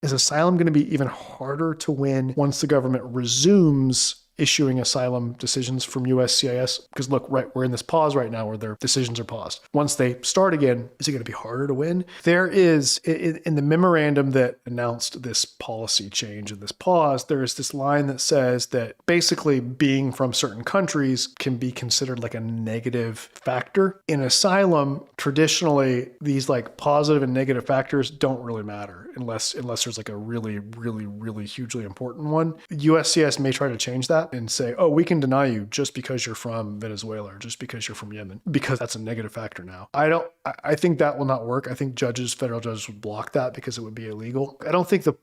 Is asylum going to be even harder to win once the government resumes issuing asylum decisions from USCIS? Because look, right, we're in this pause right now where their decisions are paused. Once they start again, is it going to be harder to win? There is, in the memorandum that announced this policy change and this pause, there is this line that says that basically being from certain countries can be considered like a negative factor. In asylum, traditionally, these like positive and negative factors don't really matter unless there's like a really, really, really hugely important one. USCIS may try to change that and say, oh, we can deny you just because you're from Venezuela or just because you're from Yemen, because that's a negative factor now. I think that will not work. I think federal judges would block that because it would be illegal. I don't think the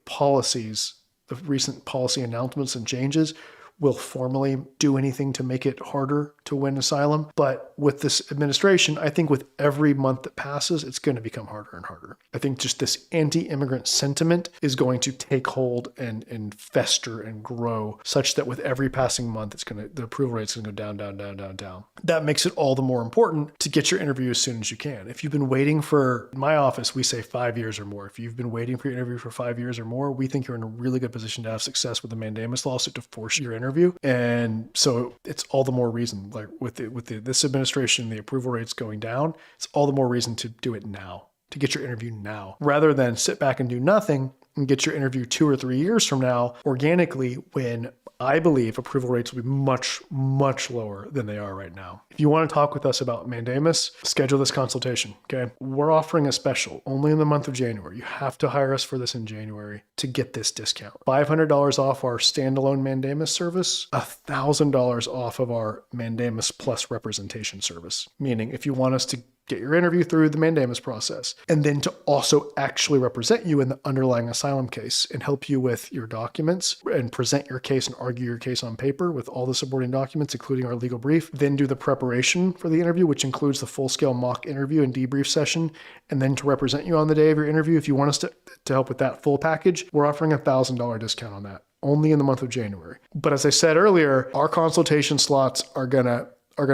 recent policy announcements and changes will formally do anything to make it harder to win asylum. But with this administration, I think with every month that passes, it's going to become harder and harder. I think just this anti-immigrant sentiment is going to take hold and fester and grow such that with every passing month, the approval rate's going to go down, down, down, down, down. That makes it all the more important to get your interview as soon as you can. If you've been waiting in my office, we say 5 years or more. If you've been waiting for your interview for 5 years or more, we think you're in a really good position to have success with the mandamus lawsuit to force your interview. And so it's all the more reason, like with this administration, the approval rates going down, it's all the more reason to do it now, to get your interview now, rather than sit back and do nothing and get your interview 2 or 3 years from now organically, when I believe approval rates will be much, much lower than they are right now. If you want to talk with us about mandamus, schedule this consultation, okay? We're offering a special only in the month of January. You have to hire us for this in January to get this discount. $500 off our standalone mandamus service, $1,000 off of our mandamus plus representation service. Meaning if you want us to get your interview through the mandamus process, and then to also actually represent you in the underlying asylum case and help you with your documents and present your case and argue your case on paper with all the supporting documents, including our legal brief, then do the preparation for the interview, which includes the full-scale mock interview and debrief session, and then to represent you on the day of your interview. If you want us to help with that full package, we're offering a $1,000 discount on that only in the month of January. But as I said earlier, our consultation slots are gonna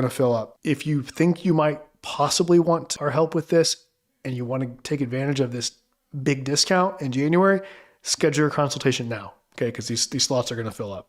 fill up. If you think you might possibly want our help with this and you want to take advantage of this big discount in January, schedule your consultation now, okay? Because these slots are going to fill up.